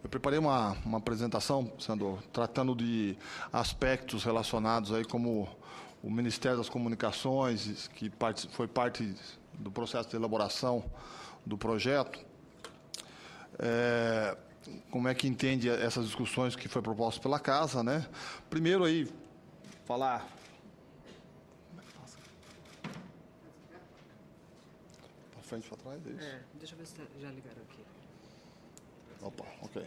Eu preparei uma apresentação, senador, tratando de aspectos relacionados aí como o Ministério das Comunicações, que foi parte do processo de elaboração do projeto. Como é que entende essas discussões que foi proposto pela Casa, né? Primeiro aí, falar... Para frente, para trás, é isso? Deixa eu ver se já ligaram aqui. Opa, ok.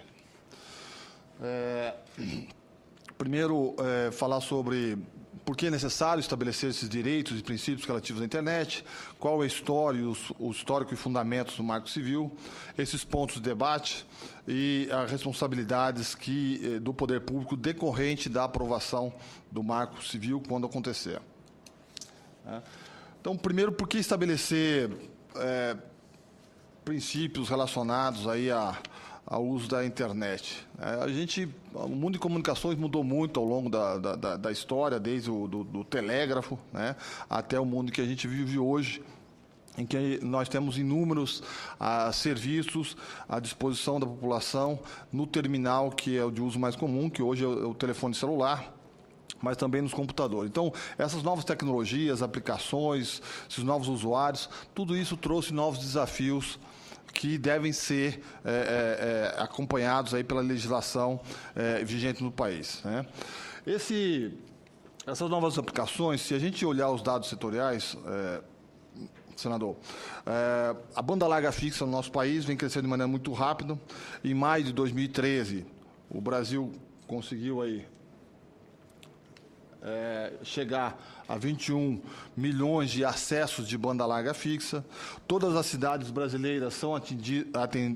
Primeiro, falar sobre por que é necessário estabelecer esses direitos e princípios relativos à internet, qual é o histórico e fundamentos do Marco Civil, esses pontos de debate e as responsabilidades do poder público decorrente da aprovação do Marco Civil quando acontecer. Então, primeiro, por que estabelecer princípios relacionados aí ao uso da internet? O mundo de comunicações mudou muito ao longo da história, desde do telégrafo, né, até o mundo que a gente vive hoje, em que nós temos inúmeros serviços à disposição da população no terminal, que é o de uso mais comum, que hoje é o telefone celular, mas também nos computadores. Então, essas novas tecnologias, aplicações, esses novos usuários, tudo isso trouxe novos desafios que devem ser acompanhados aí pela legislação vigente no país, né? Essas novas aplicações, se a gente olhar os dados setoriais, senador, a banda larga fixa no nosso país vem crescendo de maneira muito rápida. Em maio de 2013, o Brasil conseguiu aí chegar a 21 milhões de acessos de banda larga fixa. Todas as cidades brasileiras são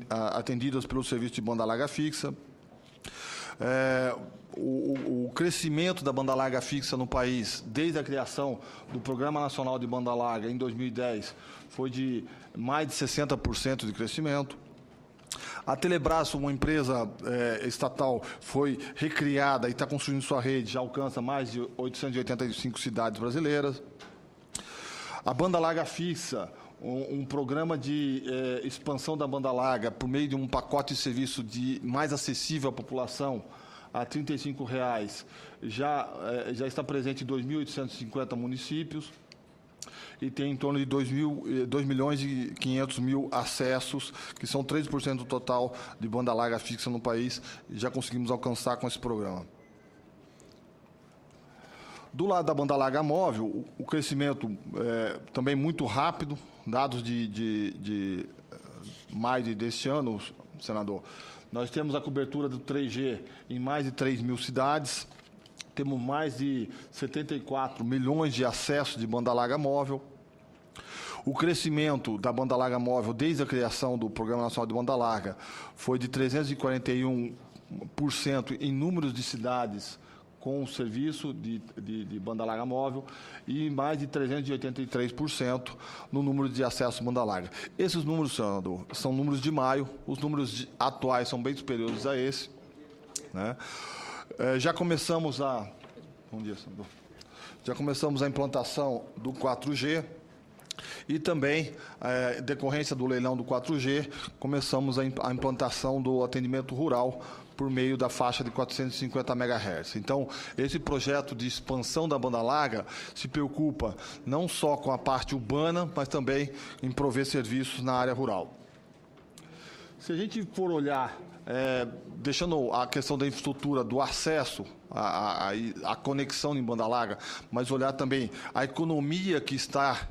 atendidas pelo serviço de banda larga fixa. O crescimento da banda larga fixa no país, desde a criação do Programa Nacional de Banda Larga em 2010, foi de mais de 60% de crescimento. A Telebrás, uma empresa estatal, foi recriada e está construindo sua rede, já alcança mais de 885 cidades brasileiras. A banda larga fixa, um programa de expansão da banda larga por meio de um pacote de serviço mais acessível à população, a R$ 35,00, já está presente em 2.850 municípios. E tem em torno de 2.500.000 acessos, que são 3% do total de banda larga fixa no país, e já conseguimos alcançar com esse programa. Do lado da banda larga móvel, o crescimento também muito rápido, dados de maio deste ano, senador. Nós temos a cobertura do 3G em mais de 3.000 cidades, temos mais de 74 milhões de acessos de banda larga móvel. O crescimento da banda larga móvel desde a criação do Programa Nacional de Banda Larga foi de 341% em números de cidades com o serviço de banda larga móvel e mais de 383% no número de acesso à banda larga. Esses números, senador, são números de maio, os números atuais são bem superiores a esse, né? Já começamos a... Bom dia, senador. Já começamos a implantação do 4G e também, decorrência do leilão do 4G, começamos a implantação do atendimento rural por meio da faixa de 450 MHz. Então, esse projeto de expansão da banda larga se preocupa não só com a parte urbana, mas também em prover serviços na área rural. Se a gente for olhar, deixando a questão da infraestrutura, do acesso, a conexão em banda larga, mas olhar também a economia que está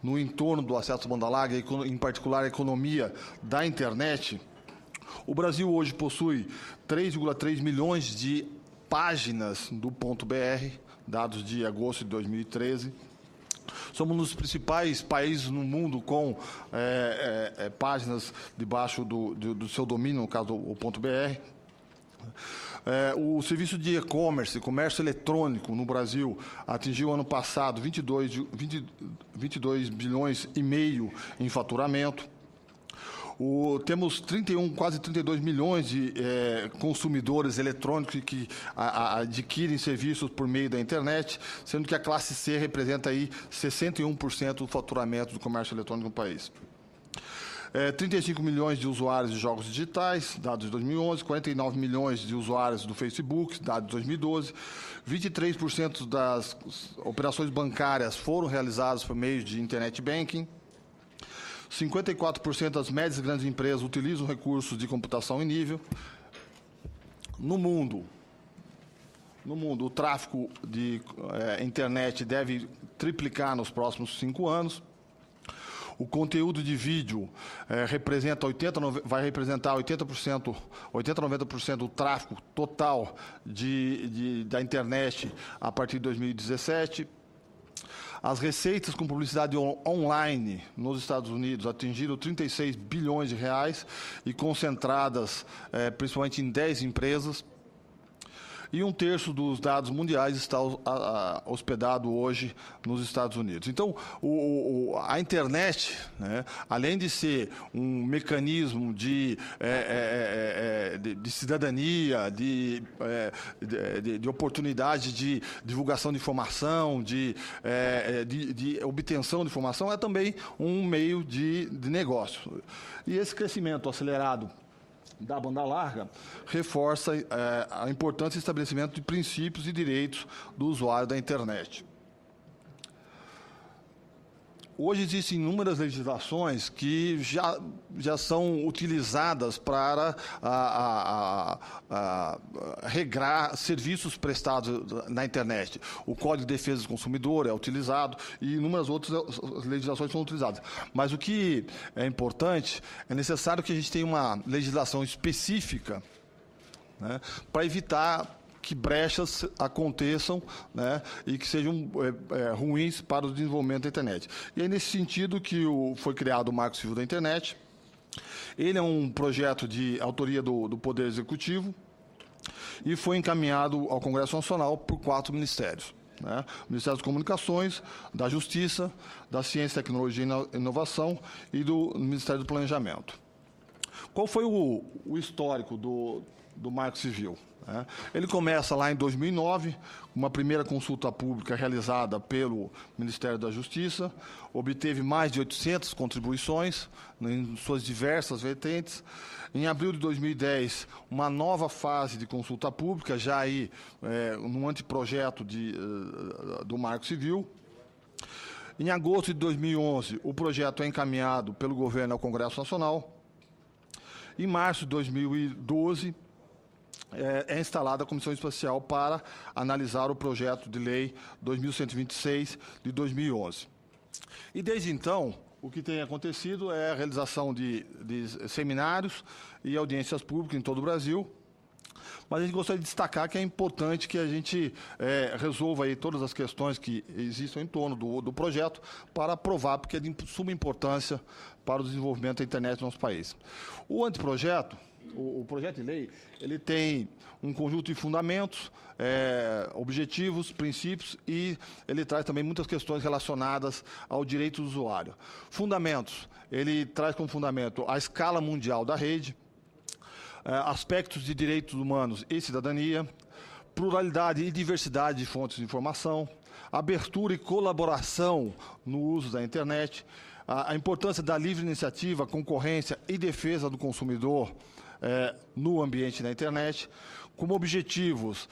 no entorno do acesso à banda larga, em particular a economia da internet, o Brasil hoje possui 3,3 milhões de páginas do .br, dados de agosto de 2013. Somos um dos principais países no mundo com páginas debaixo do seu domínio, no caso o .br. O serviço de e-commerce, comércio eletrônico no Brasil, atingiu ano passado 22 bilhões e meio em faturamento. Temos quase 32 milhões de consumidores eletrônicos que adquirem serviços por meio da internet, sendo que a classe C representa aí 61% do faturamento do comércio eletrônico no país. 35 milhões de usuários de jogos digitais, dados de 2011, 49 milhões de usuários do Facebook, dados de 2012, 23% das operações bancárias foram realizadas por meio de Internet Banking, 54% das médias e grandes empresas utilizam recursos de computação em nível. No mundo, o tráfego de internet deve triplicar nos próximos 5 anos. O conteúdo de vídeo vai representar 80%, 90% do tráfego total da internet a partir de 2017. As receitas com publicidade online nos Estados Unidos atingiram 36 bilhões de reais e concentradas principalmente em 10 empresas. E 1/3 dos dados mundiais está hospedado hoje nos Estados Unidos. Então, a internet, né, além de ser um mecanismo de cidadania, de oportunidade de divulgação de informação, de obtenção de informação, é também um meio de negócio. E esse crescimento acelerado da banda larga reforça a importância do estabelecimento de princípios e direitos do usuário da internet. Hoje existem inúmeras legislações que já são utilizadas para regrar serviços prestados na internet. O Código de Defesa do Consumidor é utilizado e inúmeras outras legislações são utilizadas. Mas o que é importante, é necessário que a gente tenha uma legislação específica, né, para evitar que brechas aconteçam, né, e que sejam ruins para o desenvolvimento da internet. E é nesse sentido que foi criado o Marco Civil da Internet. Ele é um projeto de autoria do Poder Executivo e foi encaminhado ao Congresso Nacional por 4 ministérios. Né? O Ministério das Comunicações, da Justiça, da Ciência, Tecnologia e Inovação e do Ministério do Planejamento. Qual foi o histórico do Marco Civil? Ele começa lá em 2009, uma primeira consulta pública realizada pelo Ministério da Justiça, obteve mais de 800 contribuições em suas diversas vertentes. Em abril de 2010, uma nova fase de consulta pública, já aí no anteprojeto do Marco Civil. Em agosto de 2011, o projeto é encaminhado pelo governo ao Congresso Nacional. Em março de 2012, é instalada a Comissão Especial para analisar o projeto de lei 2126 de 2011. E desde então, o que tem acontecido é a realização de seminários e audiências públicas em todo o Brasil. Mas a gente gostaria de destacar que é importante que a gente resolva aí todas as questões que existem em torno do projeto para aprovar, porque é de suma importância para o desenvolvimento da internet no nosso país. O anteprojeto, o projeto de lei, ele tem um conjunto de fundamentos, objetivos, princípios, e ele traz também muitas questões relacionadas ao direito do usuário. Fundamentos, ele traz como fundamento a escala mundial da rede, aspectos de direitos humanos e cidadania, pluralidade e diversidade de fontes de informação, abertura e colaboração no uso da internet, a importância da livre iniciativa, concorrência e defesa do consumidor no ambiente da internet, como objetivos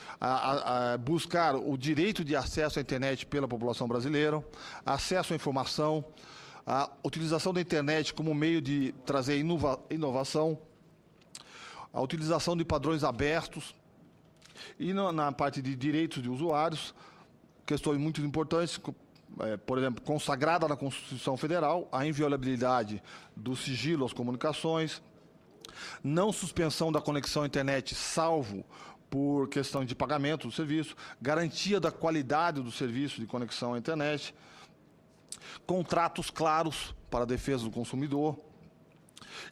buscar o direito de acesso à internet pela população brasileira, acesso à informação, a utilização da internet como meio de trazer inovação, a utilização de padrões abertos e na parte de direitos de usuários, questões muito importantes, por exemplo, consagrada na Constituição Federal, a inviolabilidade do sigilo às comunicações, não suspensão da conexão à internet, salvo por questão de pagamento do serviço, garantia da qualidade do serviço de conexão à internet, contratos claros para a defesa do consumidor,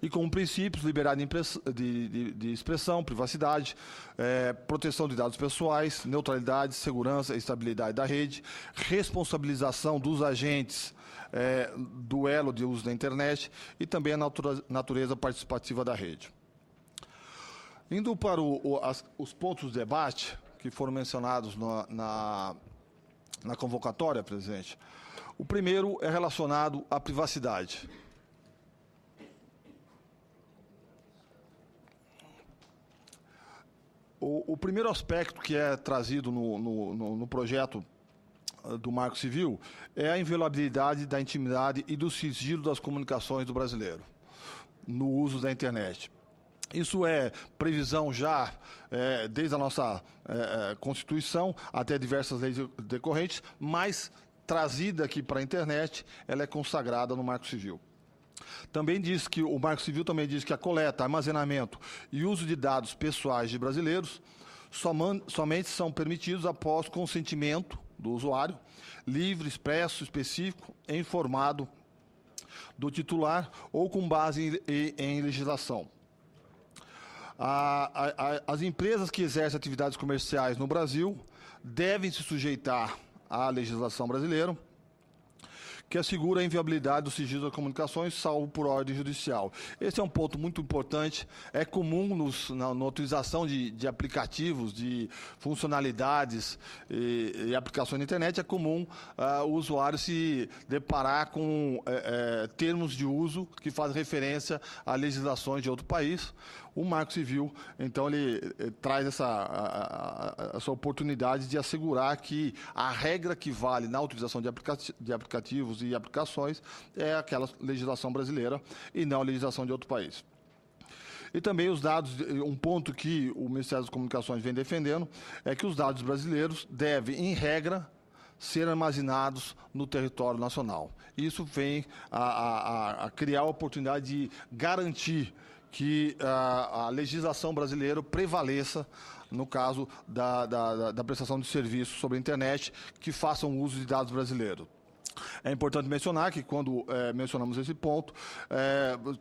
e como princípios, liberdade de expressão, privacidade, proteção de dados pessoais, neutralidade, segurança e estabilidade da rede, responsabilização dos agentes do elo de uso da internet e também a natureza participativa da rede. Indo para os pontos de debate que foram mencionados na convocatória, presidente, o primeiro é relacionado à privacidade. O primeiro aspecto que é trazido no projeto do Marco Civil é a inviolabilidade da intimidade e do sigilo das comunicações do brasileiro no uso da internet. Isso é previsão já desde a nossa Constituição até diversas leis decorrentes, mas trazida aqui para a internet, ela é consagrada no Marco Civil. Também diz que o Marco Civil também diz que a coleta, armazenamento e uso de dados pessoais de brasileiros somente são permitidos após consentimento do usuário, livre, expresso, específico e informado do titular ou com base em legislação. As empresas que exercem atividades comerciais no Brasil devem se sujeitar à legislação brasileira, que assegura a inviolabilidade do sigilo das comunicações, salvo por ordem judicial. Esse é um ponto muito importante. É comum na utilização de aplicativos, de funcionalidades e aplicações na internet, é comum o usuário se deparar com termos de uso que fazem referência a legislações de outro país. O Marco Civil, então, ele traz essa oportunidade de assegurar que a regra que vale na utilização de aplicativos e aplicações é aquela legislação brasileira e não a legislação de outro país. E também os dados, um ponto que o Ministério das Comunicações vem defendendo é que os dados brasileiros devem, em regra, ser armazenados no território nacional. Isso vem a criar a oportunidade de garantir que a legislação brasileira prevaleça no caso da prestação de serviços sobre a internet que façam uso de dados brasileiros. É importante mencionar que, quando mencionamos esse ponto,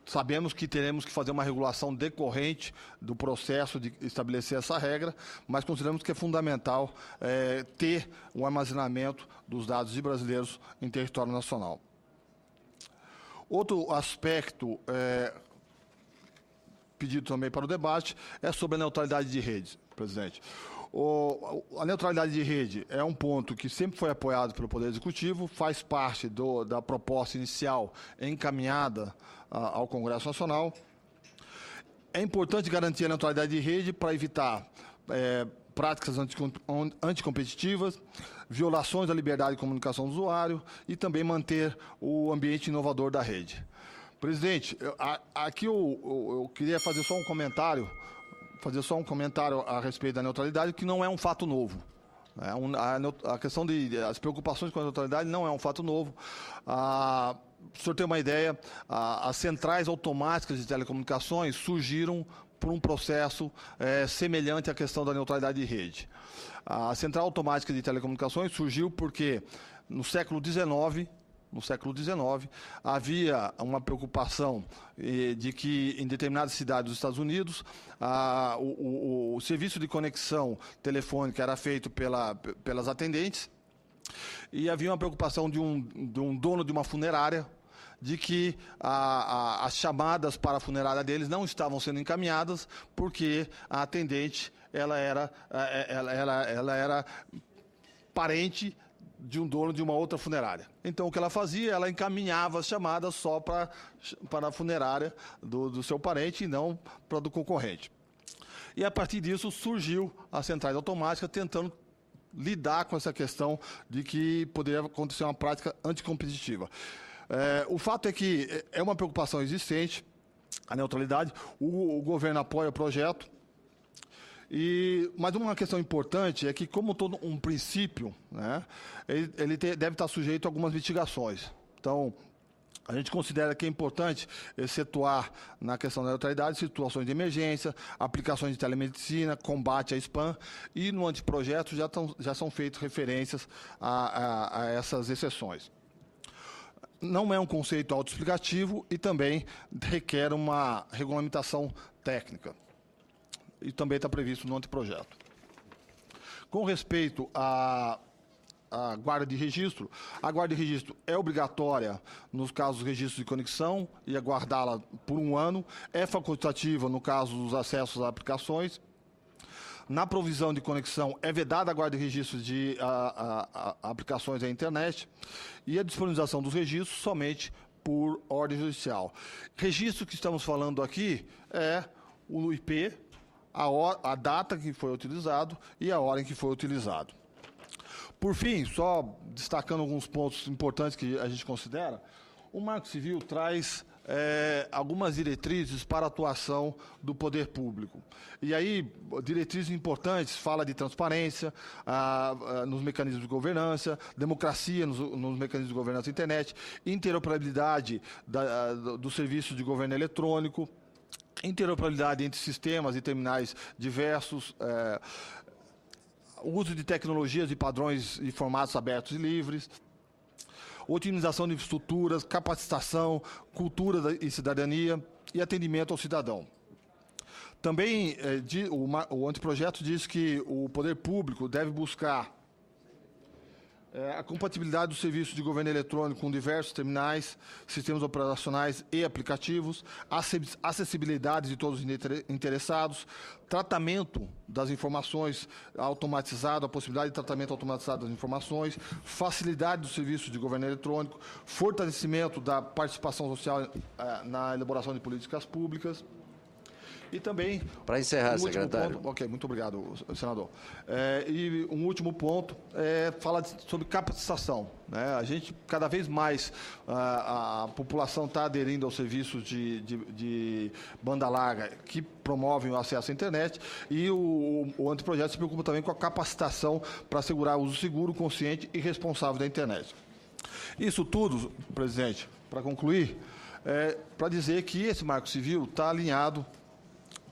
sabemos que teremos que fazer uma regulação decorrente do processo de estabelecer essa regra, mas consideramos que é fundamental ter o armazenamento dos dados de brasileiros em território nacional. Outro aspecto pedido também para o debate é sobre a neutralidade de redes, presidente. A neutralidade de rede é um ponto que sempre foi apoiado pelo Poder Executivo, faz parte da proposta inicial encaminhada ao Congresso Nacional. É importante garantir a neutralidade de rede para evitar práticas anticompetitivas, violações da liberdade de comunicação do usuário e também manter o ambiente inovador da rede. Presidente, aqui eu queria fazer só um comentário a respeito da neutralidade, que não é um fato novo. A questão as preocupações com a neutralidade não é um fato novo. Para o senhor ter uma ideia, as centrais automáticas de telecomunicações surgiram por um processo semelhante à questão da neutralidade de rede. A central automática de telecomunicações surgiu porque, no século XIX, havia uma preocupação de que, em determinadas cidades dos Estados Unidos, o serviço de conexão telefônica era feito pelas atendentes e havia uma preocupação de um dono de uma funerária de que as chamadas para a funerária deles não estavam sendo encaminhadas porque a atendente ela era parente de um dono de uma outra funerária. Então, o que ela fazia? Ela encaminhava as chamadas só para a funerária do seu parente e não para a do concorrente. E, a partir disso, surgiu a centrais automáticas tentando lidar com essa questão de que poderia acontecer uma prática anticompetitiva. O fato é que é uma preocupação existente, a neutralidade. O governo apoia o projeto. Mas uma questão importante é que, como todo um princípio, né, ele deve estar sujeito a algumas mitigações. Então, a gente considera que é importante excetuar na questão da neutralidade situações de emergência, aplicações de telemedicina, combate a spam, e no anteprojeto já são feitas referências a essas exceções. Não é um conceito autoexplicativo e também requer uma regulamentação técnica. E também está previsto no anteprojeto. Com respeito à guarda de registro, a guarda de registro é obrigatória nos casos dos registros de conexão e aguardá-la por 1 ano, é facultativa no caso dos acessos a aplicações. Na provisão de conexão é vedada a guarda de registros de aplicações à internet e a disponibilização dos registros somente por ordem judicial. Registro que estamos falando aqui é o IP, a data que foi utilizado e a hora em que foi utilizado. Por fim, só destacando alguns pontos importantes que a gente considera, o Marco Civil traz algumas diretrizes para a atuação do poder público. E aí, diretrizes importantes, fala de transparência nos mecanismos de governança, democracia nos mecanismos de governança da internet, interoperabilidade do serviço de governo eletrônico, interoperabilidade entre sistemas e terminais diversos, o uso de tecnologias e padrões e formatos abertos e livres, otimização de infraestruturas, capacitação, cultura e cidadania e atendimento ao cidadão. Também o anteprojeto diz que o poder público deve buscar a compatibilidade do serviço de governo eletrônico com diversos terminais, sistemas operacionais e aplicativos, acessibilidade de todos os interessados, tratamento das informações automatizado, a possibilidade de tratamento automatizado das informações, facilidade do serviço de governo eletrônico, fortalecimento da participação social na elaboração de políticas públicas. E também... Para encerrar, secretário. Ok, muito obrigado, senador. E um último ponto fala sobre capacitação. Né? A gente, cada vez mais, a população está aderindo aos serviços de banda larga que promovem o acesso à internet e o anteprojeto se preocupa também com a capacitação para assegurar o uso seguro, consciente e responsável da internet. Isso tudo, presidente, para concluir, para dizer que esse Marco Civil está alinhado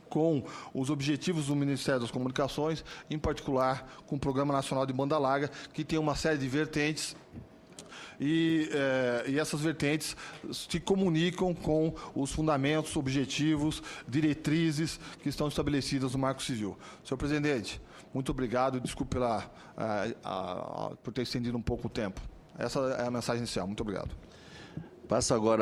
com os objetivos do Ministério das Comunicações, em particular com o Programa Nacional de Banda Larga, que tem uma série de vertentes e essas vertentes se comunicam com os fundamentos, objetivos, diretrizes que estão estabelecidas no Marco Civil. Senhor presidente, muito obrigado e desculpe por ter estendido um pouco o tempo. Essa é a mensagem inicial. Muito obrigado. Passo agora